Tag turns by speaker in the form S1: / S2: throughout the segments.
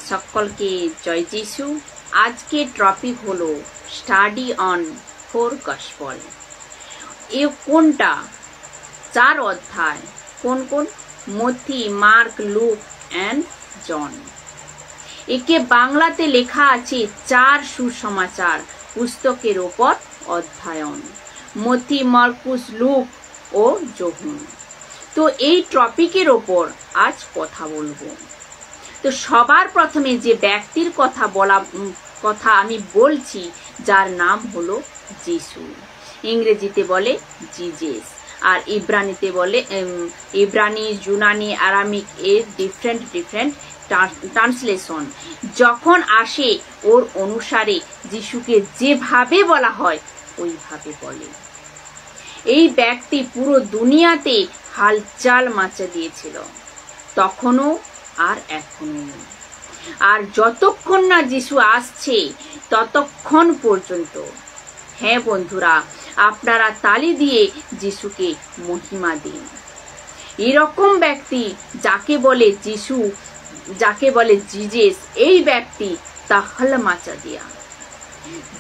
S1: সকলকে জয় যিশু। আজকে টপিক হলো স্টাডি অন 4 গসপেল। এ কোনটা? 4 অধ্যায়। কোন কোন? মথি, মার্ক, লুক এন্ড জন। একে বাংলাতে লেখা আছে 4 সুসমাচার পুস্তকের ওপর অধ্যয়ন। মথি, মার্কুস, লুক ও যোহন। তো এই টপিকের ওপর আজ কথা বলবো। তো সবার প্রথমে যে ব্যক্তির কথা আমি বলছি, যার নাম হলো যিশু। ইংরেজিতে বলে জিজেস, আর ইব্রানিতে বলে ইব্রানি, ইউনানি, আরামিক এর ডিফারেন্ট ট্রান্সলেশন যখন আসে ওর অনুসারে যিশুকে যেভাবে বলা হয় ওইভাবে বলে। এই ব্যক্তি পুরো দুনিয়াতে হালচাল মাচা দিয়েছিল, তখনও আর এখনো। আর যতক্ষণ না যিশু আসছে ততক্ষণ পর্যন্ত। হ্যাঁ বন্ধুরা, আপনারা তালি দিয়ে যিশুকে মহিমা দিন। এরকম ব্যক্তি যাকে বলে যিশু, যাকে বলে জিজেস, এই ব্যক্তি তাহল মাচা দিয়া,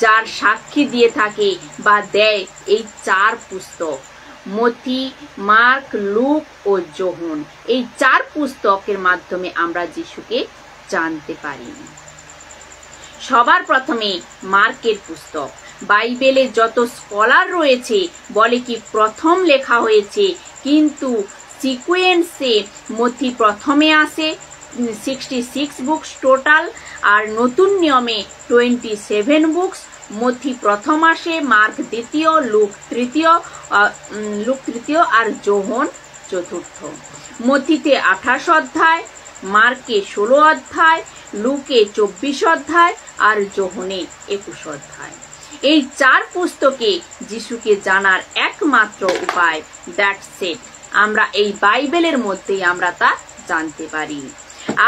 S1: যার সাক্ষী দিয়ে থাকে বা দেয় এই 4 পুস্তক মথি, মার্ক, লুক ও যোহন। এই 4 পুস্তকের মাধ্যমে আমরা যিশুকে জানতে পারি। সবার প্রথমে মার্কের পুস্তক। বাইবেলে যত স্কলার রয়েছে বলে কি প্রথম লেখা হয়েছে, কিন্তু সিকোয়েন্সে মথি প্রথমে আসে, 66 বুকস টোটাল, আর নতুন নিয়মে 27 বুকস। মথি প্রথম আসে, মার্ক দ্বিতীয়, লুক তৃতীয় আর যোহন চতুর্থ। মথিতে 28 অধ্যায়, মার্কে 16 অধ্যায়, লুকে 24 অধ্যায় আর যোহনে 21 অধ্যায়। এই 4 পুস্তকে যিশুকে জানার একমাত্র উপায়, দ্যাটস ইট। আমরা এই বাইবেলের মধ্যেই আমরা তা জানতে পারি।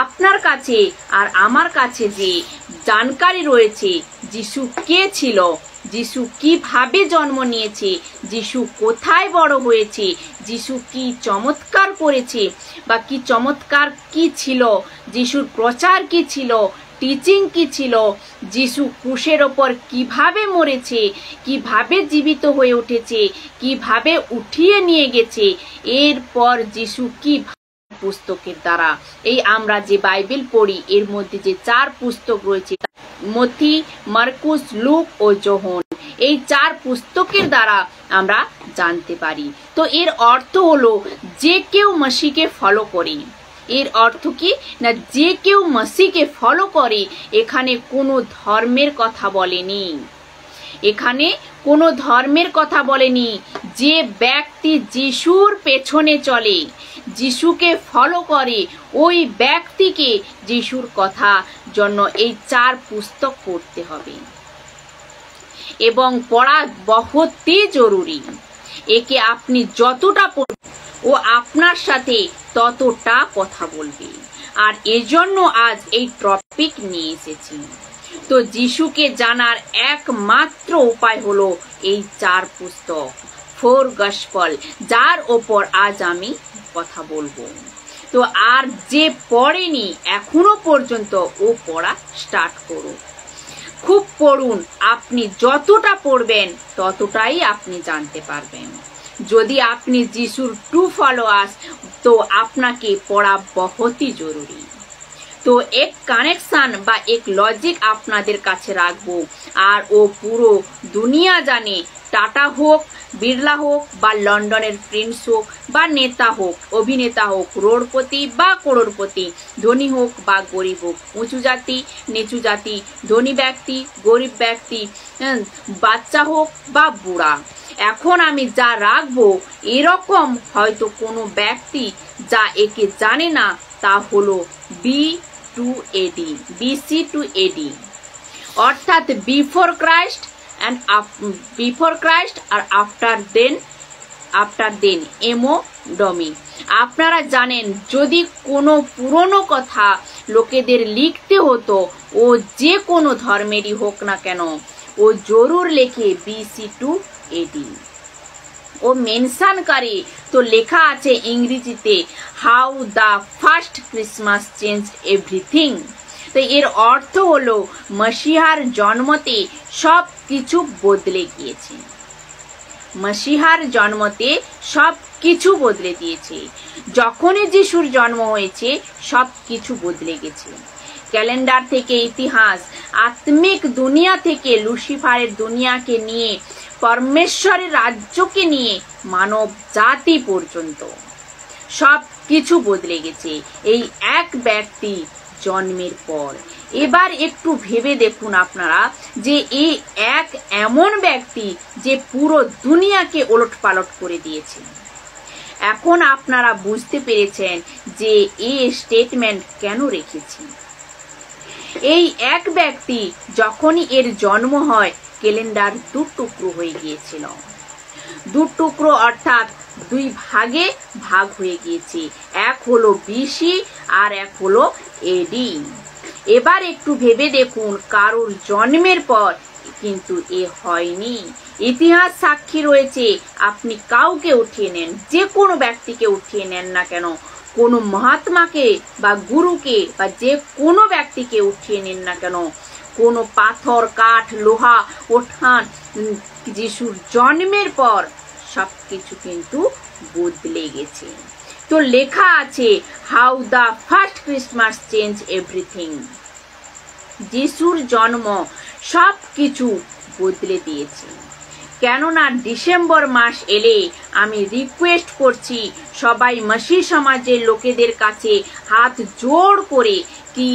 S1: আপনার কাছে আর আমার কাছে যে জানকারি রয়েছে, যিশু কে ছিল, যিশু কিভাবে জন্ম নিয়েছে, যিশু কোথায় বড় হয়েছে, যিশু কি চমৎকার করেছে বা কি চমৎকার কি ছিল, যিশুর প্রচার কি ছিল, টিচিং কি ছিল, যিশু ক্রুশের ওপর কিভাবে মরেছে, কিভাবে জীবিত হয়ে উঠেছে, কিভাবে উঠিয়ে নিয়ে গেছে, এরপর যিশু কি পুস্তকের দ্বারা, এই আমরা যে বাইবেল পড়ি এর মধ্যে যে 4 পুস্তক রয়েছে, মথি, মার্কুস, লুক ও যোহন, এই 4 পুস্তকের দ্বারা আমরা জানতে পারি। তো এর অর্থ হলো যে কেউ মসিহকে ফলো করে। এর অর্থ কি না, যে কেউ মসিহকে ফলো করে। এখানে কোনো ধর্মের কথা বলেনি, এখানে কোনো ধর্মের কথা বলেনি। যে ব্যক্তি যিশুর পেছনে চলে, যিশুকে ফলো করে, ওই ব্যক্তিকে যিশুর কথা জন্য এই 4 পুস্তক পড়তে হবে এবং পড়া বহুতই জরুরি। একে আপনি যতটা পড়বেন ও আপনার সাথে ততটা কথা বলবে। আর এজন্য আজ এই টপিক নিয়ে এসেছি। তো যিশুকে জানার একমাত্র উপায় হলো এই 4 পুস্তক, 4 গসপেল, যার ওপর আজ আমি কথা বলবো। তো আর যে পড়েনি এখনো পর্যন্ত, ও পড়া স্টার্ট করুন। খুব পড়ুন, আপনি যতটা পড়বেন ততটাই আপনি জানতে পারবেন। যদি আপনি যিশুর ট্রু ফলোয়ার্স, তো আপনাকে পড়া বহুতই জরুরি। তো এক কানেকশন বা এক লজিক আপনাদের কাছে রাখবো, আর ও পুরো দুনিয়া জানে। টাটা হোক, বিড়লা হোক, বা লন্ডনের প্রিন্স হোক, বা নেতা হোক, অভিনেতা হোক, রোড়পতি বা করোড়পতি, ধনী হোক বা গরিব হোক, উঁচু জাতি, নিচু জাতি, ধনী ব্যক্তি, গরিব ব্যক্তি, বাচ্চা হোক বা বুড়া, এখন আমি যা রাখবো, এরকম হয়তো কোনো ব্যক্তি যা একে জানে না, তা হলো BC to AD, অর্থাৎ বিফোর ক্রাইস্ট আর আফটার দেন এমো ডমি। আপনারা জানেন, যদি কোনো পুরনো কথা লোকেদের লিখতে হতো, ও যে কোনো ধর্মেরই হোক না কেন, ও জরুর লেখে BC to AD। ও মেনশন করে, তো লেখা আছে ইংরেজিতে, how the first Christmas change everything. তো এর অর্থ হলো মসিহার জন্মতে সব কিছু বদলে গিয়েছে। মসিহার জন্মতে সব কিছু বদলে দিয়েছে। যখনই যিশুর জন্ম হয়েছে সব কিছু বদলে গেছে। ক্যালেন্ডার থেকে ইতিহাস, আত্মিক দুনিয়া থেকে লুসিফারের দুনিয়াকে নিয়ে, পরমেশ্বরের রাজ্যকে নিয়ে মানব জাতি পর্যন্ত সব কিছু বদলে গেছে এই এক ব্যক্তি জন্মের পর। এবার একটু ভেবে দেখুন আপনারা যে এই এক এমন ব্যক্তি যে পুরো দুনিয়াকে ওলটপালট করে দিয়েছে। এখন আপনারা বুঝতে পেরেছেন যে এই স্টেটমেন্ট কেন রেখেছি। এই এক ব্যক্তি যখনই এর জন্ম হয় ক্যালেন্ডার দু টুকরো হয়ে গিয়েছিল। দু টুকরো অর্থাৎ দুই ভাগে ভাগ হয়ে গিয়েছে। এক হলো বিসি আর এক হলো এডি। এবার একটু ভেবে দেখুন কারোর জন্মের পর কিন্তু এ হয়নি। ইতিহাস সাক্ষী রয়েছে। আপনি কাউকে উঠিয়ে নেন, যে কোনো ব্যক্তিকে উঠিয়ে নেন না কেন, কোনো মহাত্মাকে বা গুরুকে বা যে কোনো ব্যক্তিকে উঠিয়ে নেন না কেন, কোনো পাথর, কাঠ, লোহা ওঠান, যিশুর জন্মের পর সবকিছু কিন্তু বদলে গেছে। তো লেখা আছে how the first Christmas change everything. যিশুর জন্ম সবকিছু বদলে দিয়েছে। কেননা ডিসেম্বর মাস এলে আমি রিকোয়েস্ট করছি সবাই মসিহ সমাজের লোকেদের কাছে হাত জোড় করে কি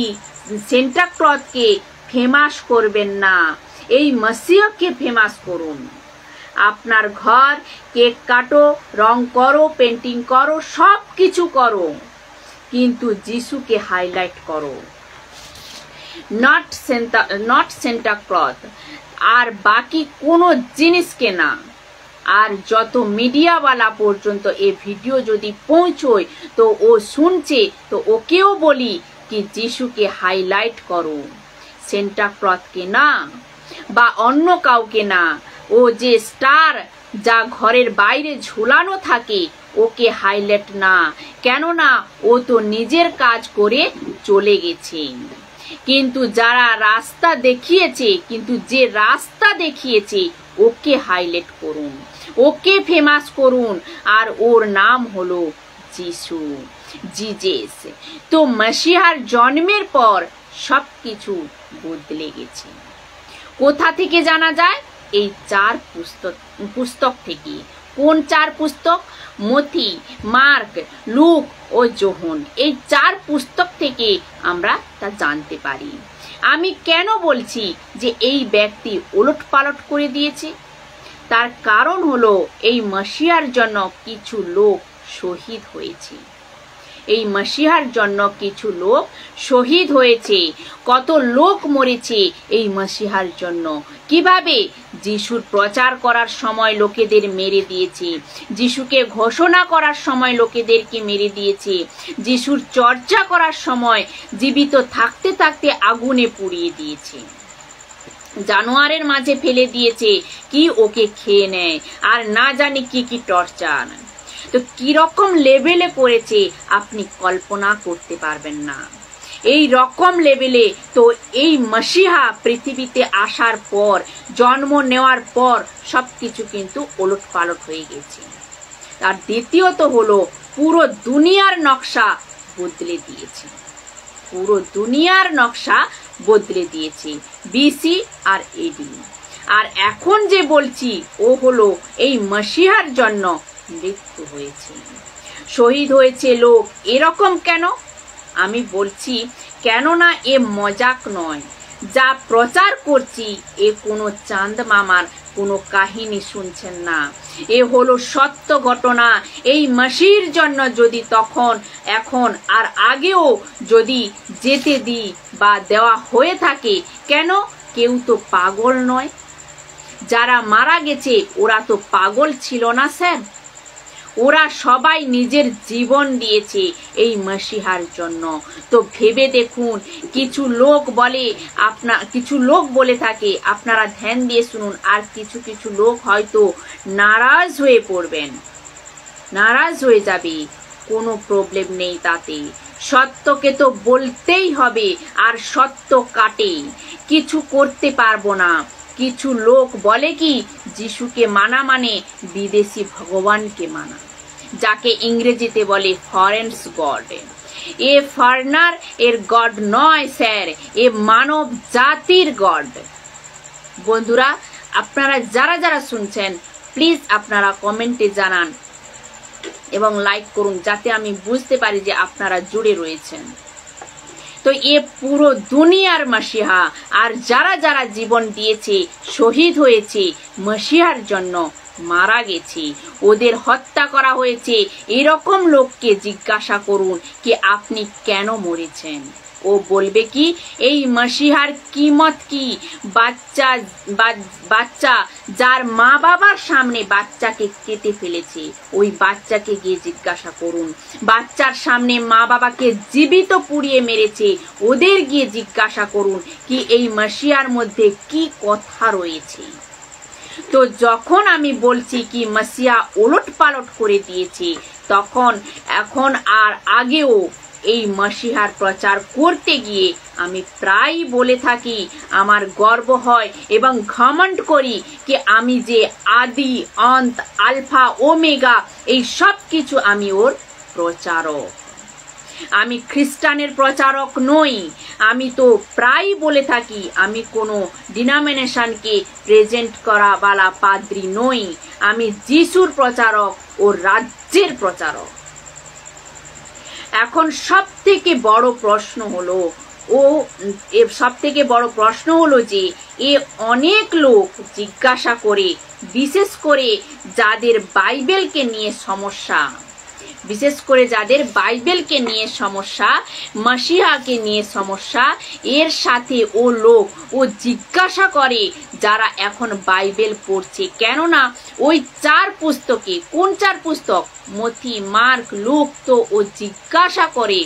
S1: সেন্টা ক্লজকে ফেমাস করবেন না, এই মসিহকে ফেমাস করুন। আপনার ঘর কেক কাটো, রং করো, পেন্টিং করো, সব কিছু করো, কিন্তু যিশুকে হাইলাইট করো, নট সেন্টা ক্লজ। আর বাকি কোনো জিনিসকে না। আর যত মিডিয়াওয়ালা পর্যন্ত এই ভিডিও যদি পৌঁছয় তো ও শুনছে, তো ওকেও বলি কি যিশুকে হাইলাইট করো, সেন্টা ক্লজকে না বা অন্য কাউকে না। ও যে স্টার যা ঘরের বাইরে ঝুলানো থাকে ওকে হাইলাইট না, কেননা ও তো নিজের কাজ করে চলে গেছে। কিন্তু যারা রাস্তা দেখিয়েছে, যে রাস্তা দেখিয়েছে ওকে হাইলাইট করুন, ওকে ফেমাস করুন। আর ওর নাম হলো যিশু, জিজেস। তো মসিহার জন্মের পর সবকিছু বদলে গেছে। কোথা থেকে জানা যায়? এই চার পুস্তক থেকে। কোন চার পুস্তক? মথি, মার্ক, লুক ও যোহন। এই চার পুস্তক থেকে আমরা তা জানতে পারি। আমি কেন বলছি যে এই ব্যক্তি ওলটপালট করে দিয়েছে? তার কারণ হলো এই মসিহার জন্য কিছু লোক শহীদ হয়েছে। এই মসিহার জন্য কিছু লোক শহীদ হয়েছে। কত লোক মরেছে এই মসিহার জন্য। কিভাবে? যিশুর প্রচার করার সময় লোকেদের মেরে দিয়েছে, যিশুকে ঘোষণা করার সময় লোকেদেরকে মেরে দিয়েছে, যিশুর চর্চা করার সময় জীবিত থাকতে থাকতে আগুনে পুড়িয়ে দিয়েছে, জানোয়ারের মাঝে ফেলে দিয়েছে কি ওকে খেয়ে নেয়, আর না জানি কি কি টর্চার। তো কিরকম লেভেলে করেছে আপনি কল্পনা করতে পারবেন না। এই রকম লেভেলে তো এই মসিহা পৃথিবীতে আসার পর, জন্ম নেওয়ার পর সবকিছু কিন্তু ওলটপালট হয়ে গেছে। আর দ্বিতীয়ত হলো পুরো দুনিয়ার নকশা বদলে দিয়েছে। পুরো দুনিয়ার নকশা বদলে দিয়েছে বিসি আর এডি। আর এখন যে বলছি ও হলো এই মসিহার জন্য মৃত্যু হয়েছে, শহীদ হয়েছে লোক। এরকম কেন? আমি বলছি কেননা এ মজাক নয়। যা প্রচার করছি এ কোনো চাঁদ মামার কোনো কাহিনী শুনছেন না, এ হলো সত্য ঘটনা। এই মসিহর জন্য যদি তখন, এখন আর আগেও যদি যেতে দিই বা দেওয়া হয়ে থাকে, কেন? কেউ তো পাগল নয়। যারা মারা গেছে ওরা তো পাগল ছিল না স্যার। ওরা সবাই নিজের জীবন দিয়েছে এই মসিহার জন্য। তো ভেবে দেখুন, কিছু লোক বলে থাকে, আপনারা ধ্যান দিয়ে শুনুন, আর কিছু কিছু লোক হয়তো নারাজ হয়ে পড়বেন, নারাজ হয়ে যাবে। কোনো প্রবলেম নেই তাতে। সত্যকে তো বলতেই হবে, আর সত্য কাটে, কিছু করতে পারবো না। কিছু লোক বলে কি যিশুকে মানা মানে বিদেশি ভগবানকে মানা, যাকে ইংরেজিতে বলে ফরেনস গড। এ ফরেনার এর গড নয় স্যার, এ মানব জাতির গড। বন্ধুরা, আপনারা যারা যারা শুনছেন প্লিজ আপনারা কমেন্টে জানান এবং লাইক করুন, যাতে আমি বুঝতে পারি যে আপনারা জুড়ে রয়েছেন। তো এ পুরো দুনিয়ার মসিহা, আর যারা যারা জীবন দিয়েছে, শহীদ হয়েছে, মসিহার জন্য মারা গেছে, ওদের হত্যা করা হয়েছে। এরকম লোককে জিজ্ঞাসা করুন কি আপনি কেন মরেছেন, ও বলবে কি এই মসিহার কিমত কি? বাচ্চা যার মা বাবার সামনে বাচ্চাকে কেটে ফেলেছে, ওই বাচ্চাকে গিয়ে জিজ্ঞাসা করুন। বাচ্চার সামনে মা বাবাকে জীবিত পুড়িয়ে মেরেছে, ওদের গিয়ে জিজ্ঞাসা করুন কি এই মসিহার মধ্যে কি কথা রয়েছে। তো যখন আমি বলছি কি মসিহা ওলট পালট করে দিয়েছে, তখন এখন আর আগেও এই মসিহার প্রচার করতে গিয়ে আমি প্রায় বলে থাকি, আমার গর্ব হয় এবং ঘমন্ড করি কি আমি যে আদি অন্ত আলফা ওমেগা এই সব কিছু আমি ওর প্রচারক। আমি খ্রিস্টানের প্রচারক নই। আমি তো প্রায় বলে থাকি আমি কোনো ডিনোমিনেশনকে প্রেজেন্ট করাওয়ালা পাদ্রী নই। আমি যিশুর প্রচারক ও রাজ্যের প্রচারক। এখন সব থেকে বড় প্রশ্ন হলো যে এ অনেক লোক জিজ্ঞাসা করে, বিশেষ করে যাদের বাইবেলকে নিয়ে সমস্যা, মসিহাকে নিয়ে সমস্যা, এর সাথে ও জিজ্ঞাসা করে যারা এখন বাইবেল পড়ছে, কেননা ওই 4 পুস্তকে, কোন 4 পুস্তক? মথি, মার্ক, লুক। তো ও জিজ্ঞাসা করে।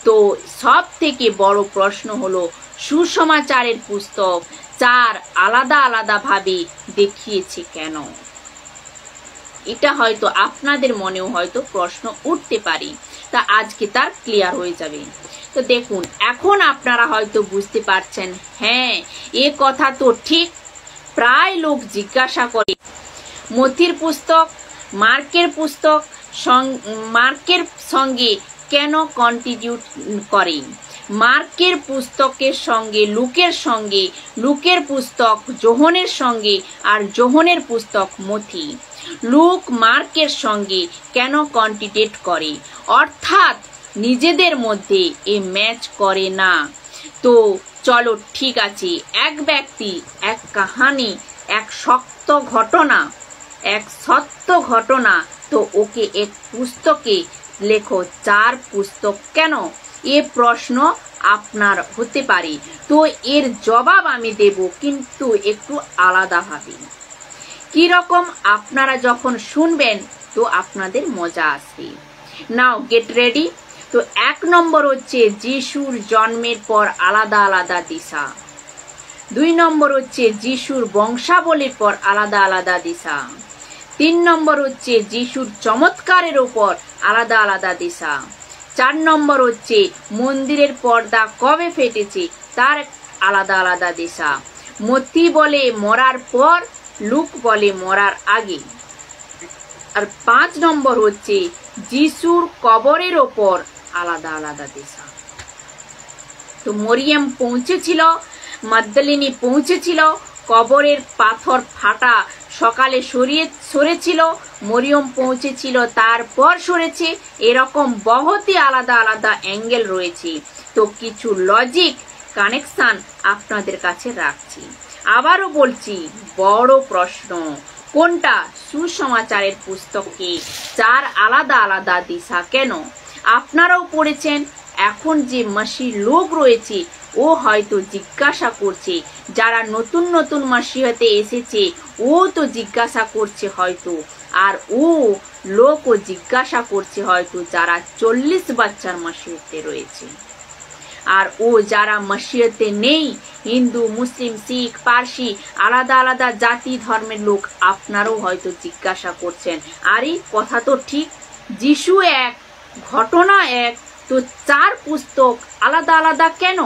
S1: তো সব থেকে বড় প্রশ্ন হলো সুসমাচারের পুস্তক 4 আলাদা আলাদা ভাবে দেখিয়েছে কেন? এটা হয়তো আপনাদের মনেও হয়তো প্রশ্ন উঠতে পারে, তা আজকে তার ক্লিয়ার হয়ে যাবে। তো দেখুন, এখন আপনারা হয়তো বুঝতে পারছেন, হ্যাঁ এ কথা তো ঠিক। প্রায় লোক জিজ্ঞাসা করে মথির পুস্তক, মার্কের সঙ্গে কেন কন্ট্রিবিউট করে, মার্কের পুস্তকের সঙ্গে লুকের পুস্তক যোহনের সঙ্গে, আর যোহনের পুস্তক মথি। লুক মার্কের সঙ্গে কেন কন্ট্রিবিউট করে, অর্থাৎ নিজেদের মধ্যে এ ম্যাচ করে না। তো চলো ঠিক আছে, এক ব্যক্তি, এক কাহানি, এক সত্য ঘটনা, তো ওকে এক পুস্তকে লেখো 4 পুস্তক কেন? এ প্রশ্ন আপনার হতে পারে। তো এর জবাব আমি দেব, কিন্তু একটু আলাদা ভাবে। কি রকম আপনারা যখন শুনবেন তো আপনাদের মজা আসবে। নাও গেট রেডি। তো 1 নম্বর হচ্ছে যিশুর জন্মের পর আলাদা আলাদা দিশা। 2 নম্বর হচ্ছে যিশুর বংশাবলীর পর আলাদা আলাদা দিশা। 3 নম্বর হচ্ছে যিশুর চমৎকারের উপর আলাদা আলাদা দিশা। 4 নম্বর হচ্ছে মন্দিরের পর্দা কবে ফেটেছে তার আলাদা আলাদা দিশা। মথি বলে মরার পর, লুক বলে মরার আগে। আর 5 নম্বর হচ্ছে যিশুর কবরের ওপর আলাদা আলাদা দিশা। তো মরিয়ম পৌঁছেছিল, মগদলিনী পৌঁছেছিল, কবরের পাথর ফাটা সকালে সরেছিল, মরিয়ম পৌঁছেছিল তারপর সরেছে। এরকম বহুতই আলাদা আলাদা অ্যাঙ্গেল রয়েছে। তো কিছু লজিক কানেকশন আপনাদের কাছে রাখছি। আবারও বলছি, বড় প্রশ্ন কোনটা? সুসমাচারের পুস্তকে 4 আলাদা আলাদা দিশা কেন? আপনারাও পড়েছেন। এখন যে মসিহ লোক রয়েছে ও হয়তো জিজ্ঞাসা করছে, যারা নতুন নতুন মসিহতে এসেছে ও তো জিজ্ঞাসা করছে হয়তো, আর ও লোকও জিজ্ঞাসা করছে হয়তো যারা 40 বাচ্চার মসিহতে রয়েছে। আর ও যারা মসিহতে নেই, হিন্দু, মুসলিম, শিখ, পারসি, আলাদা আলাদা জাতি ধর্মের লোক, আপনারাও হয়তো জিজ্ঞাসা করছেন, আরে কথা তো ঠিক, যিশু এক, ঘটনা এক, তো 4 পুস্তক আলাদা আলাদা কেন?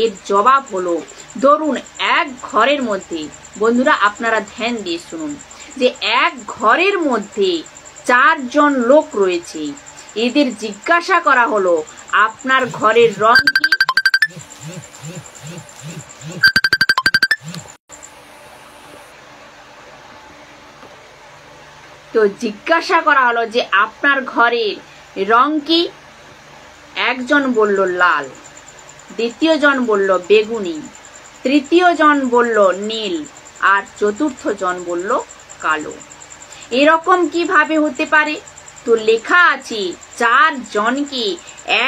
S1: এর জবাব হলো, ধরুন এক ঘরের মধ্যে, বন্ধুরা আপনারা ধ্যান দিয়ে শুনুন, যে এক ঘরের মধ্যে 4 জন লোক রয়েছে। এদের জিজ্ঞাসা করা হলো, আপনার ঘরের রং কি? তো জিজ্ঞাসা করা হলো যে আপনার ঘরের রং কি? একজন বলল লাল, দ্বিতীয় জন বলল বেগুনি, তৃতীয় জন বলল নীল, আর চতুর্থ জন বলল কালো। এরকম কিভাবে হতে পারে? তো লেখা আছে 4 জনকে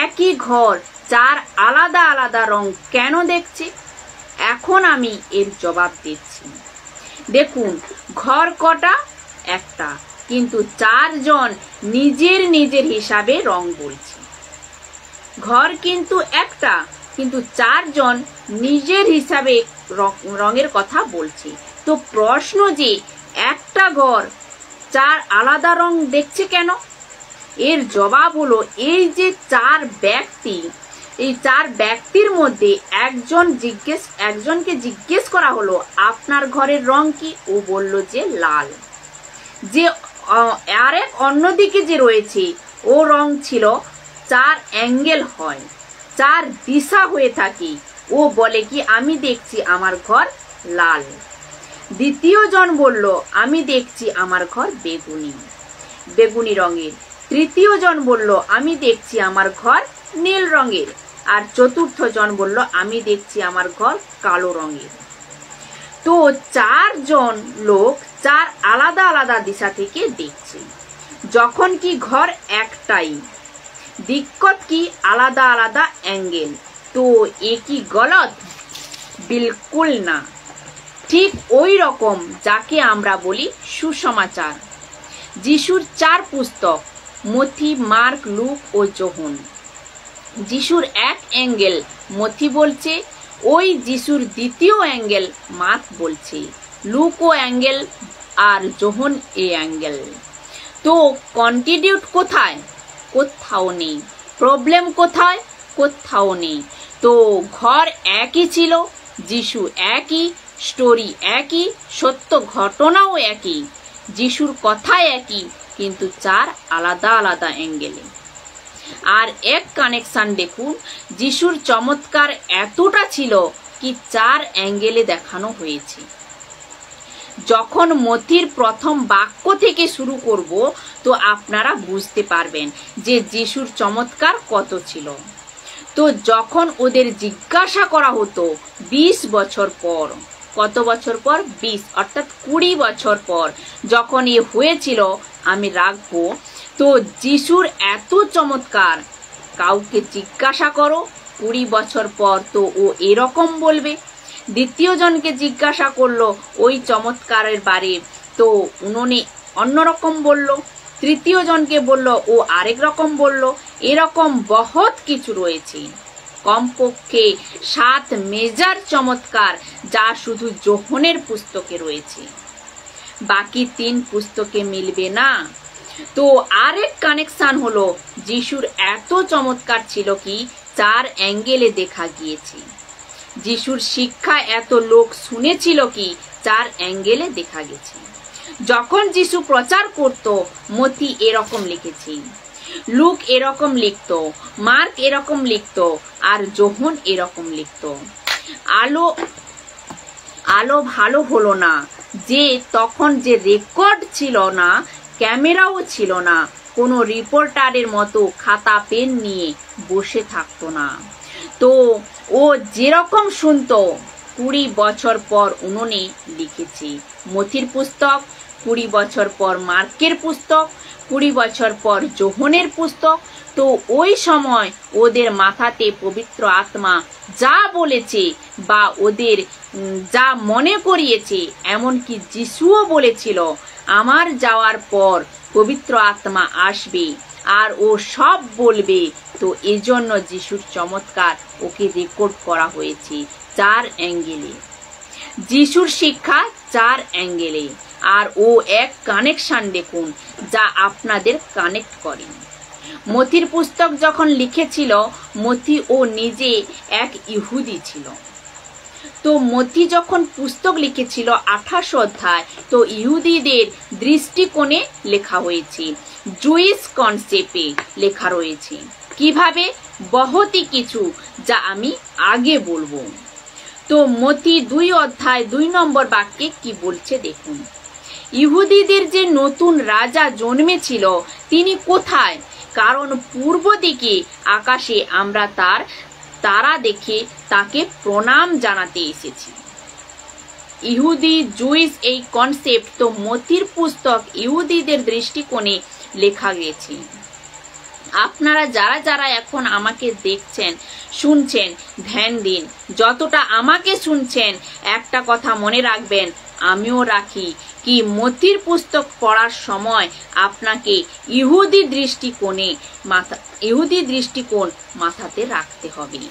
S1: একই ঘর 4 আলাদা আলাদা রং কেন দেখছে? এখন আমি এর জবাব দিচ্ছি। দেখুন, ঘর কটা? একটা, কিন্তু 4 জন নিজের নিজের হিসাবে রং বলছে। ঘর কিন্তু একটা, কিন্তু 4 জন নিজের হিসাবে রঙের কথা বলছে। তো প্রশ্ন যে একটা ঘর 4 আলাদা রং দেখছে কেন? এর জবাব হলো, এই যে 4 ব্যক্তি, এই 4 ব্যক্তির মধ্যে একজনকে জিজ্ঞেস করা হলো আপনার ঘরের রং কি? ও বলল যে লাল। যে আরেক অন্যদিকে যে রয়েছে ও রং ছিল 4 অ্যাঙ্গেল হয়, 4 দিশা হয়ে থাকে, ও বলে কি আমি দেখছি আমার ঘর লাল। দ্বিতীয় জন বলল আমি দেখছি আমার ঘর বেগুনি রঙের। তৃতীয় জন বলল আমি দেখছি আমার ঘর নীল রঙের। আর চতুর্থ জন বলল আমি দেখছি আমার ঘর কালো রঙের। তো 4 জন লোক 4 আলাদা আলাদা দিশা থেকে দেখছে, যখন কি ঘর একটাই, দিক্কত কি আলাদা আলাদা অ্যাঙ্গেল। তো এ কি গলত? বিলকুল না। ঠিক ওই রকম যাকে আমরা বলি সুসমাচার। যিশুর 4 পুস্তক, মথি, মার্ক, লুক ও যোহন। যিশুর এক অ্যাঙ্গেল মথি বলছে, ওই যিশুর দ্বিতীয় অ্যাঙ্গেল মার্ক বলছে, লুক ও অ্যাঙ্গেল আর যোহন এ অ্যাঙ্গেল। তো কন্টিনিউট কোথায়? কোথাও নেই। প্রবলেম কোথায়? কোথাও নেই। তো ঘর একই ছিল, যিশু একই, স্টোরি একই, সত্য ঘটনাও একই, যিশুর কথা একই, কিন্তু 4 আলাদা আলাদা অ্যাঙ্গেলে। আর এক কানেকশন দেখুন, যিশুর চমৎকার এতটা ছিল কি 4 অ্যাঙ্গেলে দেখানো হয়েছে। যখন মথির প্রথম বাক্য থেকে শুরু করব, তো আপনারা বুঝতে পারবেন যে যিশুর চমৎকার কত ছিল। তো যখন ওদের জিজ্ঞাসা করা হতো 20 বছর পর, কত বছর পর? 20, অর্থাৎ 20 বছর পর যখন এ হয়েছিল আমি রাখবো, তো যিশুর এত চমৎকার, কাউকে জিজ্ঞাসা করো 20 বছর পর, তো ও এরকম বলবে। দ্বিতীয় জনকে জিজ্ঞাসা করলো ওই চমৎকারের বারে, তো উনি অন্যরকম বলল। তৃতীয় জনকে বলল, ও আরেক রকম বলল। এরকম বহুত কিছু রয়েছে, কমপক্ষে 7 মেজার চমৎকার, যা শুধু যোহনের পুস্তকে রয়েছে, বাকি 3 পুস্তকে মিলবে না। তো আরেক কানেকশন হলো, যিশুর এত চমৎকার ছিল কি 4 অ্যাঙ্গেলে দেখা গিয়েছে। যিশুর শিক্ষা এত লোক শুনেছিল কি 4 অ্যাঙ্গেলে দেখা গেছে। যখন যিশু প্রচার করত, মথি এরকম লিখেছে, লুক এরকম লিখত, মার্ক এরকম লিখত, আর যোহন এরকম লিখত। আলো ভালো হলো না, যে তখন যে রেকর্ড ছিল না, ক্যামেরাও ছিল না, কোনো রিপোর্টারের মতো খাতা পেন নিয়ে বসে থাকতো না। তো ও যেরকম শুনতো, 20 বছর পর উনি লিখেছে মথির পুস্তক, 20 বছর পর মার্কের পুস্তক, 20 বছর পর যোহনের পুস্তক। তো ওই সময় ওদের মাথাতে পবিত্র আত্মা যা বলেছে বা ওদের যা মনে করিয়েছে, এমনকি যিশুও বলেছিল আমার যাওয়ার পর পবিত্র আত্মা আসবে আর ও সব বলবে। তো এজন্য যিশুর চমৎকার ওকে রেকর্ড করা হয়েছে 4 অ্যাঙ্গেলে। যিশুর শিক্ষা 4 অ্যাঙ্গেলে। আর ও এক কানেকশন দেখুন, যা আপনাদের কানেক্ট করে। মথির পুস্তক যখন লিখেছিল, মথি ও নিজে এক ইহুদি ছিল। তো মথি যখন পুস্তক লিখেছিল 28 অধ্যায়, তো ইহুদিদের দৃষ্টিকোণে লেখা হয়েছে, জুইস কনসেপ্টে লেখা রয়েছে। কিভাবে? বহুতই কিছু, যা আমি আগে বলবো। তো মথি 2 অধ্যায় 2 নম্বর বাক্যে কি বলছে দেখুন। ইহুদিদের যে নতুন রাজা জন্মেছিল, তিনি কোথায়? কারণ পূর্ব দিকে আকাশে আমরা তার তারা দেখে তাকে প্রণাম জানাতে এসেছি। ইহুদি জুইস এই কনসেপ্ট তো মথির পুস্তক ইহুদিদের দৃষ্টিকোণে লেখা গেছে। আপনারা যারা যারা এখন আমাকে দেখছেন, শুনছেন, ধ্যান দিন। যতটা আমাকে শুনছেন, একটা কথা মনে রাখবেন, আমিও রাখি, কি মথির পুস্তক পড়ার সময় আপনাকে ইহুদি দৃষ্টিকোণ মাথাতে রাখতে হবে।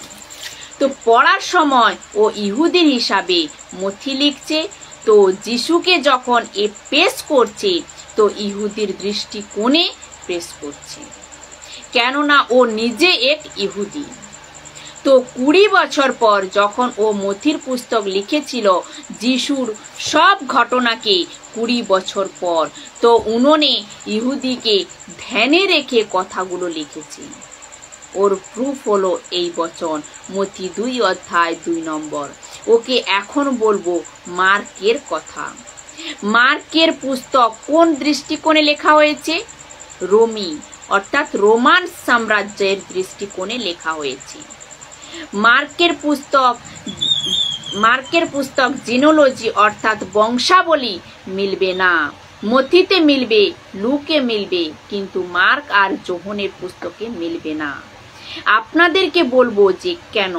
S1: তো পড়ার সময় ও ইহুদির হিসাবে মথি লিখছে, তো যিশুকে যখন পেশ করছে, তো ইহুদির দৃষ্টিকোণে পেশ করছে, কেননা ও নিজে এক ইহুদি। তো 20 বছর পর যখন ও মথির পুস্তক লিখেছিল, যিশুর সব ঘটনাকে 20 বছর পর, তো উन्होंने ইহুদিকে ধ্যানে রেখে কথাগুলো লিখেছে। ওর প্রুফ হলো এই বচন, মথি 2 অধ্যায় 2 নম্বর। ওকে এখন বলবো মার্কের কথা। মার্কের পুস্তক কোন দৃষ্টিকোণে লেখা হয়েছে? রোমি অর্থাৎ রোমান সাম্রাজ্যের দৃষ্টিকোণে লেখা হয়েছে। মার্কের পুস্তক জিনোলজি অর্থাৎ বংশাবলী মিলবে না। মথিতে মিলবে, লুকে মিলবে, কিন্তু মার্ক আর যোহনের পুস্তকে মিলবে না। আপনাদেরকে বলবো যে কেন।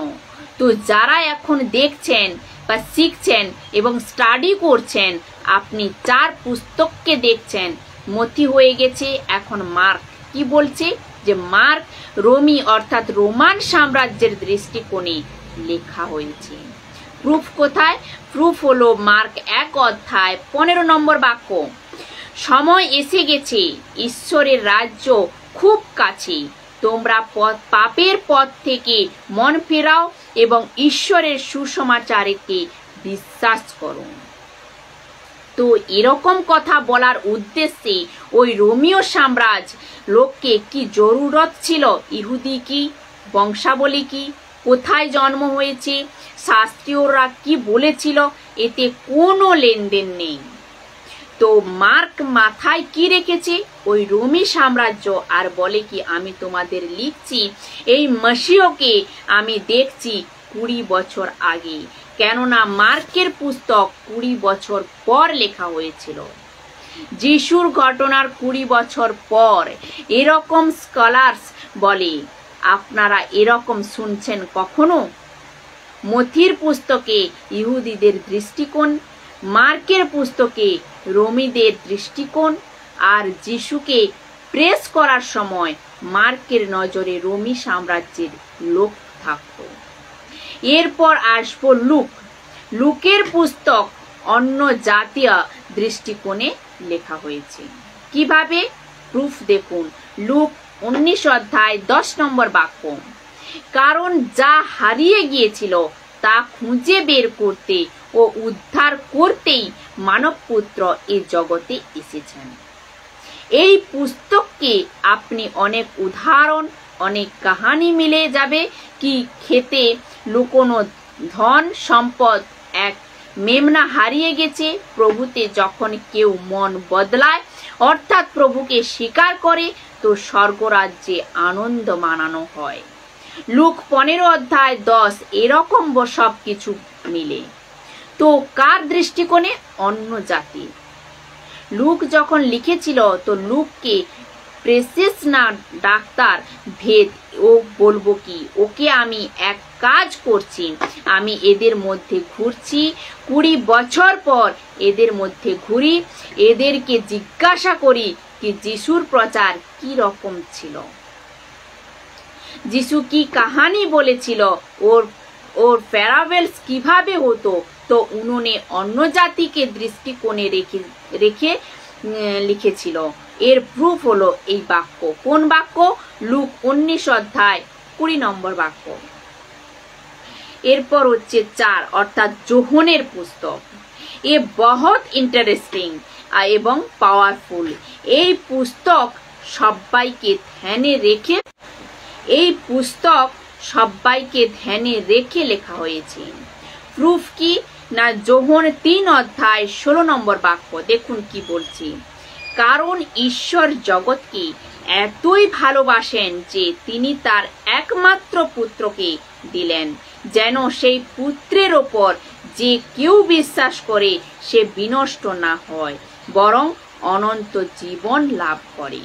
S1: তো যারা এখন দেখছেন বা শিখছেন এবং স্টাডি করছেন, আপনি 4 পুস্তককে দেখছেন, মথি হয়ে গেছে, এখন মার্ক কি বলছে? যে মার্ক রোমি অর্থাৎ রোমান সাম্রাজ্যের দৃষ্টিকোণে লেখা হয়েছে। প্রুফ কোথায়? প্রুফ হলো মার্ক 1 অধ্যায় 15 নম্বর বাক্য। সময় এসে গেছে, ঈশ্বরের রাজ্য খুব কাছে, তোমরা পাপের পথ থেকে মন ফেরাও এবং ঈশ্বরের সুসমাচারকে বিশ্বাস করো। তো এরকম কথা বলার উদ্দেশ্যে ওই রোমীয় সাম্রাজ্য লোককে কি জরুরত ছিল? ইহুদি কি, বংশাবলী কি, কোথায় জন্ম হয়েছে, শাস্ত্রীয়রা কি বলেছিল, এতে কোনো লেনদেন নেই। তো মার্ক মাথায় কি রেখেছে? ওই রোমি সাম্রাজ্য, আর বলে কি আমি তোমাদের লিখছি এই মসিহকে আমি দেখছি 20 বছর আগে, কেননা মার্কের পুস্তক 20 বছর পর লেখা হয়েছিল। যিশুর ঘটনার 20 বছর পর। এরকম স্কলার্স বলে। আপনারা এরকম শুনছেন কখনো? মথির পুস্তকে ইহুদিদের দৃষ্টিকোণ, মার্কের পুস্তকে রোমীদের দৃষ্টিকোণ, আর যিশুকে প্রেস করার সময় মার্কের নজরে রোমি সাম্রাজ্যের লোক থাকত। এরপর আসবো লুকের পুস্তক অন্য জাতীয় দৃষ্টিকোণে লেখা হয়েছে। কিভাবে? প্রুফ দেখুন, লুক 19 অধ্যায় 10 নম্বর বাক্য। কারণ যা হারিয়ে গিয়েছিল তা খুঁজে বের করতে ও উদ্ধার করতেই মানবপুত্র এ জগতে এসেছেন। এই পুস্তককে আপনি অনেক উদাহরণ, অনেক কাহিনী মিলে যাবে কি খেতে লুকোনো ধন সম্পদ, এক মেমনা হারিয়ে গেছে। প্রভুতে যখন কেউ মন বদলায় অর্থাৎ প্রভুকে স্বীকার করে, তো স্বর্গরাজ্যে আনন্দ মানানো হয়। লুক 15 অধ্যায় 10 এরকম সব কিছু মিলে। তো কার দৃষ্টিকোণে? অন্য জাতি। লুক যখন লিখেছিল, তো লুককে প্রেসিস না ডাক্তার ভেদ, ও বলবো কি ওকে আমি এক কাজ করছি, আমি এদের মধ্যে ঘুরছি, 20 বছর পর এদের মধ্যে ঘুরি, এদেরকে জিজ্ঞাসা করি কি যিশুর প্রচার কি রকম ছিল, যিশু কি কাহিনী বলেছিল, ওর প্যারাবেলস কিভাবে হতো। তো উन्होंने অন্য জাতিকে দৃষ্টিকোণে রেখে লিখেছিল। এর প্রুফ হলো এই বাক্য। কোন বাক্য? লুক 19 অধ্যায় 20 নম্বর বাক্য। এরপর হচ্ছে 4 অর্থাৎ যোহনের পুস্তক। এ বহুত ইন্টারেস্টিং এবং পাওয়ারফুল। এই পুস্তক সবাইকে ধ্যানে রেখে লেখা হয়েছে। প্রুফ কি না যোহন 3 অধ্যায় 16 নম্বর বাক্য। দেখুন কি বলছি, কারণ ঈশ্বর জগৎকে এতই ভালোবাসেন যে তিনি তার একমাত্র পুত্রকে দিলেন, যেন সেই পুত্রের ওপর যে কেউ বিশ্বাস করে সে বিনষ্ট না হয়, বরং অনন্ত জীবন লাভ করে।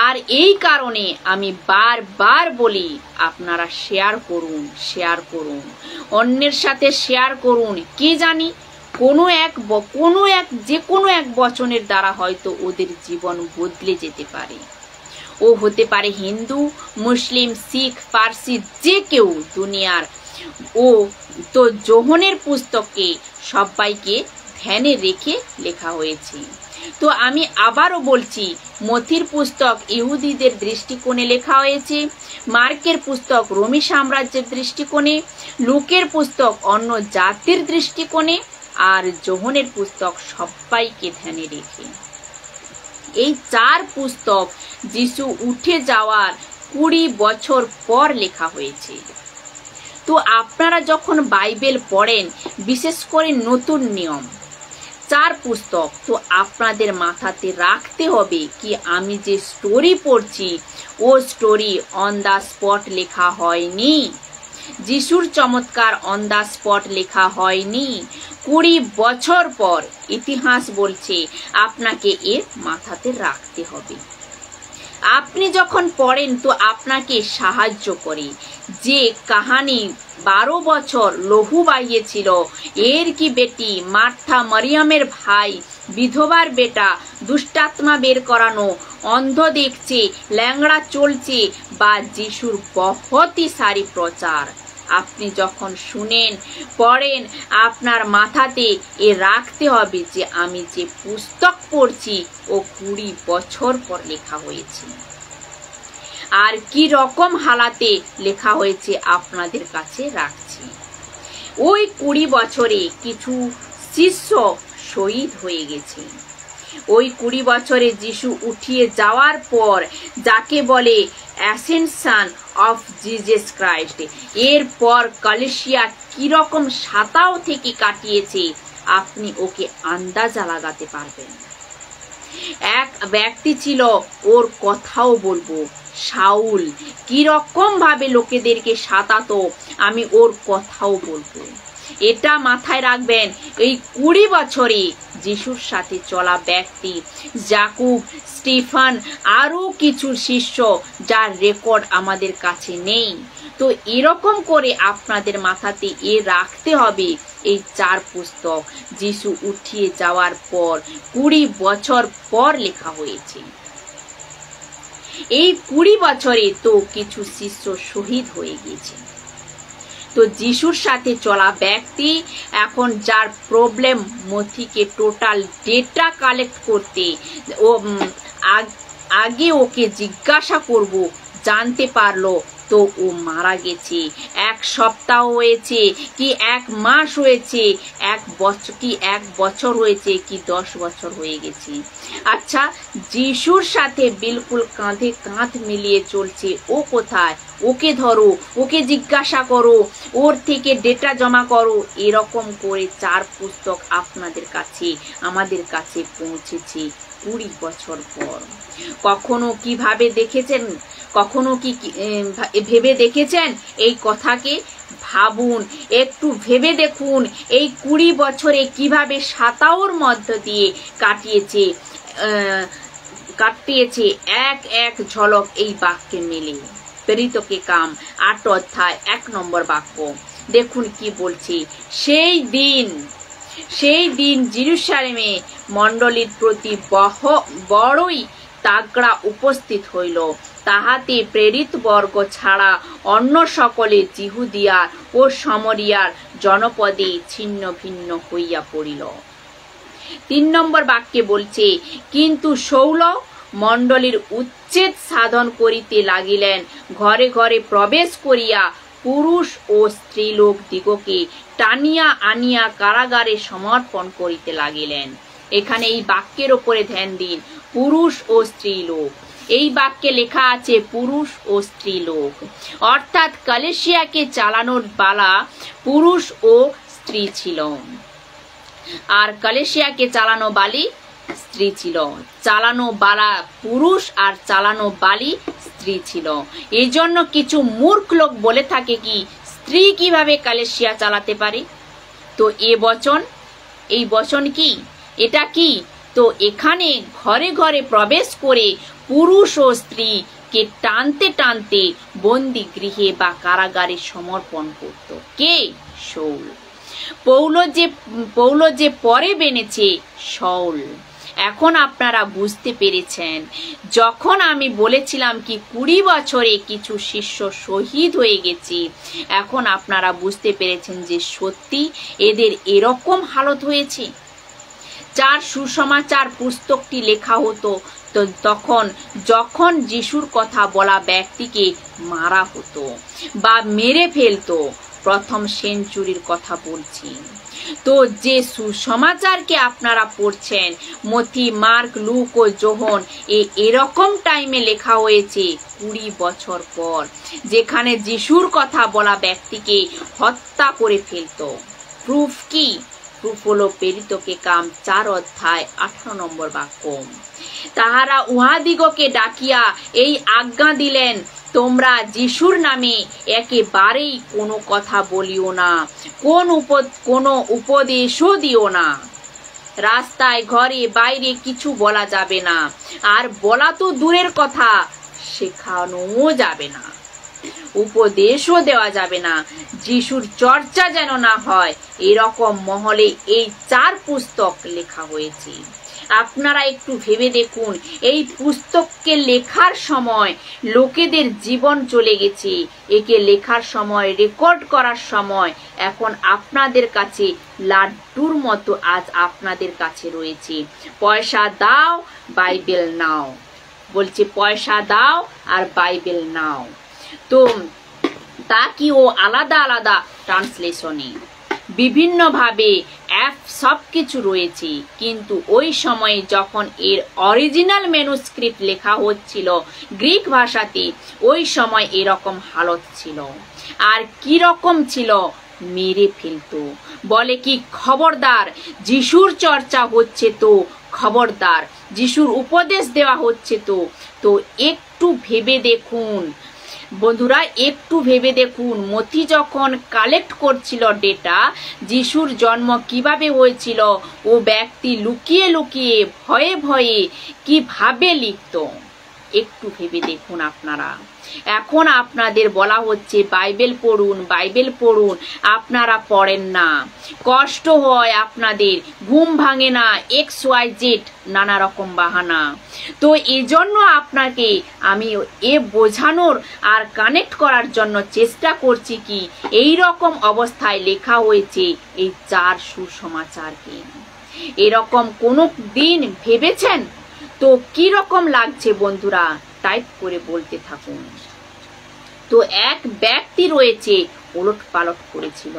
S1: আর এই কারণে আমি বারবার বলি, আপনারা শেয়ার করুন, অন্যের সাথে শেয়ার করুন। কি জানি যে কোনো এক বচনের দ্বারা হয়তো ওদের জীবন বদলে যেতে পারে। ও হতে পারে হিন্দু, মুসলিম, শিখ, পারসি, যে কেউ দুনিয়ার। ও তো যোহনের পুস্তকে সবাইকে ধ্যানে রেখে লেখা হয়েছে। তো আমি আবারও বলছি, মথির পুস্তক ইহুদিদের দৃষ্টিকোণে লেখা হয়েছে, মার্কের পুস্তক রোমি সাম্রাজ্যের দৃষ্টিকোণে, লুকের পুস্তক অন্য জাতির দৃষ্টিকোণে, আর যোহনের পুস্তক সবাইকে ধ্যানে রেখে। এই 4 পুস্তক যিশু উঠে যাওয়ার 20 বছর পর লেখা হয়েছে। তো আপনারা যখন বাইবেল পড়েন, বিশেষ করে নতুন নিয়ম 4 পুস্তক, তো আপনাদের মাথাতে রাখতে হবে কি আমি যে স্টোরি পড়ছি ও স্টোরি অন দা স্পট লেখা হয়নি। যিশুর চমৎকার অন দা স্পট লেখা হয়নি। 20 বছর পর ইতিহাস বলছে, আপনাকে এর মাথাতে রাখতে হবে। আপনি যখন পড়েন তো আপনাকে সাহায্য করে যে কাহানি 12 বছর লহু বাইয়েছিল, এর কি বেটি, মার্থা মারিয়ামের ভাই, বিধবার বেটা, দুষ্টাত্মা বের করানো, অন্ধ দেখছে, ল্যাংড়া চলছে, বা যিশুর বহুতই সারি প্রচার। আপনি যখন শুনেন, পড়েন, আপনার মাথাতে এ রাখতে হবে যে আমি যে পুস্তক পড়ছি ও 20 বছর পর লেখা হয়েছে। আর কি রকম হালাতে লেখা হয়েছে আপনাদের কাছে রাখছি। ওই 20 বছরে কিছু শিষ্য শহীদ হয়ে গেছে। ওই 20 বছরে যিশু উঠিয়ে যাওয়ার পর, যাকে বলে অ্যাসেনশন অফ জিসাস ক্রাইস্ট, এরপর কালেসিয়া কিরকম সাতাও থেকে কাটিয়েছে আপনি ওকে আন্দাজা লাগাতে পারবেন। এক ব্যক্তি ছিল, ওর কথাও বলবো, শাউল, কিরকম ভাবে লোকেদেরকে সাতাতো আমি ওর কথাও বলবো। এটা মাথায় রাখবেন। এই 20 বছরে যিশুর সাথে চলা ব্যক্তি যাকুব, স্টিফান, আরো কিছু শিষ্য যার রেকর্ড আমাদের কাছে নেই। তো এরকম করে আপনাদের মাথাতে এ রাখতে হবে, এই 4 পুস্তক যিশু উঠিয়ে যাওয়ার পর 20 বছর পর লেখা হয়েছে। এই 20 বছরে তো কিছু শিষ্য শহীদ হয়ে গেছে। তো যিশুর সাথে চলা ব্যক্তি এখন যার প্রবলেম, মথিকে টোটাল ডেটা কালেক্ট করতে, ও আগে ওকে জিজ্ঞাসা করব, জানতে পারলো তো ও মারা গেছে। 1 সপ্তাহ হয়েছে কি 1 মাস হয়েছে, 1 বছর হয়েছে কি 10 বছর হয়ে গেছে। আচ্ছা, যিশুর সাথে বিলকুল কাঁধে কাঁধ মিলিয়ে চলছে, ও কোথায়? ওকে ধরো, ওকে জিজ্ঞাসা করো, ওর থেকে ডেটা জমা করো। এরকম করে 4 পুস্তক আপনাদের কাছে, আমাদের কাছে পৌঁছেছে 20 বছর পর। কখনো কিভাবে দেখেছেন, কখনো কি ভেবে দেখেছেন এই কথাকে? ভাবুন, একটু ভেবে দেখুন, এই 20 বছরে কিভাবে সাতাওর মধ্য দিয়ে কাটিয়েছে এক ঝলক এই বাক্যে মেলে। প্রেরিতকে কাম 8 অধ্যায় 1 নম্বর বাক্য। দেখুন কি বলছে, সেই দিন জেরুজালেমে মণ্ডলীর প্রতি বড়ই তাগড়া উপস্থিত হইল। তাহাতে প্রেরিত বর্গ ছাড়া অন্য সকলে জিহুদিয়া ও সমরিয়ার জনপদে ছিন্ন ভিন্ন হইয়া পড়িল। 3 নম্বর বাক্যে বলছে, কিন্তু শৌল মণ্ডলীর উচ্ছেদ সাধন করিতে লাগিলেন, ঘরে ঘরে প্রবেশ করিয়া পুরুষ ও স্ত্রীলোক দিগকে টানিয়া আনিয়া কারাগারে সমর্পণ করিতে লাগিলেন। এখানে এই বাক্যের উপরে ধ্যান দিন, পুরুষ ও স্ত্রীলোক। এই বাক্যে লেখা আছে পুরুষ ও স্ত্রীলোক, অর্থাৎ কলেসিয়াকে চালানোর বালা পুরুষ ও স্ত্রী ছিল, আর কলেসিয়াকে চালানো বালি স্ত্রী ছিল। চালানো বালা পুরুষ আর চালানো বালি স্ত্রী ছিল। এই জন্য কিছু মূর্খ লোক বলে থাকে কি, স্ত্রী কিভাবে কলেসিয়া চালাতে পারে? তো এই বচন কি, এটা কি? তো এখানে ঘরে ঘরে প্রবেশ করে পুরুষ ও স্ত্রীকে টানতে টানতে বন্দি গৃহে বা কারাগারে সমর্পণ করত। কে? শৌল। পৌল যে পরে বেনেছে শাউল। এখন আপনারা বুঝতে পেরেছেন, যখন আমি বলেছিলাম কি 20 বছরে কিছু শিষ্য শহীদ হয়ে গেছে, এখন আপনারা বুঝতে পেরেছেন যে সত্যি এদের এরকম হালত হয়েছে। যার সুসমাচার পুস্তকটি লেখা হতো তো তখন যখন যিশুর কথা বলা ব্যক্তিকে মারা হতো বা মেরে ফেলতো, প্রথম সেঞ্চুরির কথা বলছি। তো যে সুসমাচারকে আপনারা পড়ছেন, মথি, মার্ক, লুক ও যোহন, এরকম টাইমে লেখা হয়েছে 20 বছর পর, যেখানে যিশুর কথা বলা ব্যক্তিকে হত্যা করে ফেলতো। প্রুফ কি? প্রুফ হলো প্রেরিতকে কাম 4 অধ্যায় 18 নম্বর বাক্য। তাহারা উহাদিগকে ডাকিয়া এই আজ্ঞা দিলেন, তোমরা যিশুর নামে একেবারেই কোনো কথা বলিও না, কোনো উপদেশও দিও না। রাস্তায় ঘরে বাইরে কিছু বলা যাবে না, আর বলা তো দূরের কথা, শেখানোও যাবে না, উপদেশও দেওয়া যাবে না। যিশুর চর্চা যেন না হয়, এরকম মহলে এই 4 পুস্তক লেখা হয়েছে। আপনারা একটু ভেবে দেখুন, এই পুস্তককে লেখার সময় লোকেদের জীবন চলে গেছে, একে লেখার সময়, রেকর্ড করার সময় এখন আপনাদের কাছে লাড্ডুর মতো আজ আপনাদের কাছে রয়েছে। পয়সা দাও, বাইবেল নাও, বলছে পয়সা দাও আর বাইবেল নাও। তো তা কি ও আলাদা আলাদা ট্রান্সলেশনে বিভিন্নভাবে সবকিছু রয়েছে, কিন্তু ওই সময়ে যখন এর অরিজিনাল ম্যানুস্ক্রিপ্ট লেখা হচ্ছিল গ্রিক ভাষাতে, ওই সময় এরকম হালত ছিল। আর কি রকম ছিল? মেরে ফেলতো। বলে কি, খবরদার, যিশুর চর্চা হচ্ছে তো খবরদার, যিশুর উপদেশ দেওয়া হচ্ছে তো একটু ভেবে দেখুন বন্ধুরা, একটু ভেবে দেখুন। মথি যখন কালেক্ট করছিল ডেটা, যিশুর জন্ম কিভাবে হয়েছিল, ও ব্যক্তি লুকিয়ে লুকিয়ে ভয়ে ভয়ে কিভাবে লিখত, একটু ভেবে দেখুন আপনারা। এখন আপনাদের বলা হচ্ছে বাইবেল পড়ুন, বাইবেল পড়ুন, আপনারা পড়েন না, কষ্ট হয় আপনাদের, ঘুম ভাঙে না, XYZ নানা রকম বাহানা। তো এজন্য আপনাকে আমি বোঝানোর আর কানেক্ট করার জন্য চেষ্টা করছি কি, এই রকম অবস্থায় লেখা হয়েছে এই 4 সুসমাচারকে। এরকম কোনো দিন ভেবেছেন? তো কি রকম লাগছে বন্ধুরা? টাইপ করে বলতে থাকুন। তো এক ব্যক্তি রয়েছে ওলট পালট করেছিল,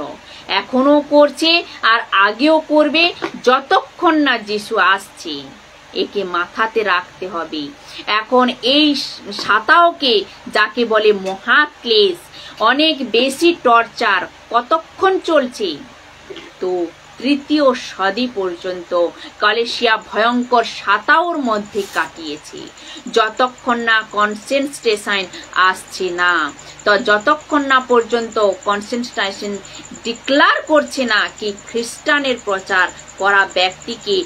S1: এখনো করছে আর আগেও করবে যতক্ষণ না যিশু আসছে। একে মাথাতে রাখতে হবে। এখন এই সাতাওকে, যাকে বলে মহাক্লেশ, অনেক বেশি টর্চার কতক্ষণ চলছে? তো 3য় সদি পর্যন্ত কলেসিয়া ভয়ঙ্কর সাতাওর মধ্যে কাটিয়েছে, যতক্ষণ না কনসেন্ট্রেশন আসছে না, তো যতক্ষণ না পর্যন্ত কনসেন্ট্রেশন ডিক্লার করছে না কি খ্রিস্টানের প্রচার করা ব্যক্তিকে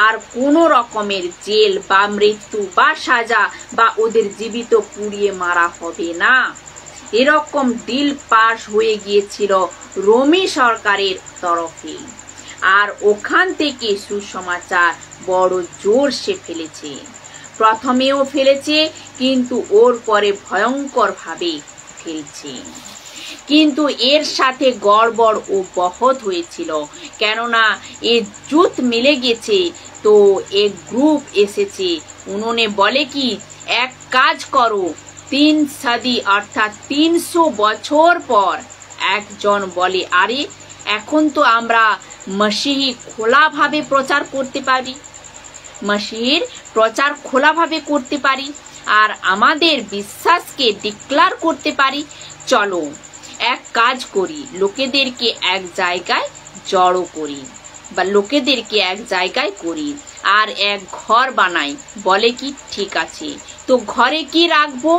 S1: আর কোন রকমের জেল বা মৃত্যু বা সাজা বা ওদের জীবিত পুড়িয়ে মারা হবে না। এরকম ডিল পাস হয়ে গিয়েছিল রোমি সরকারের তরফে, আর ওখান থেকে সুসমাচার বড় জোর সে ফেলেছে। প্রথমেও ফেলেছে, কিন্তু ওর পরে ভয়ঙ্কর ভাবে ফেলছে। কিন্তু এর সাথে গড়বড় ও বহুত হয়েছিল, কেননা এ জুত মিলে গেছে। তো এক গ্রুপ এসেছে, উन्होंने বলে কি এক কাজ করো, 3 সদি অর্থাৎ 300 বছর পর একজন বলে আরে এখন তো আমরা মসিহি খোলাভাবে প্রচার করতে পারি, মসিহির প্রচার খোলাভাবে করতে পারি আর আমাদের বিশ্বাসকে ডিক্লার করতে পারি। চলো এক কাজ করি, লোকেদেরকে এক জায়গায় জড়ো করি বা লোকেদেরকে এক জায়গায় করি আর এক ঘর বানাই। বলে কি ঠিক আছে, তো ঘরে কি রাখবো?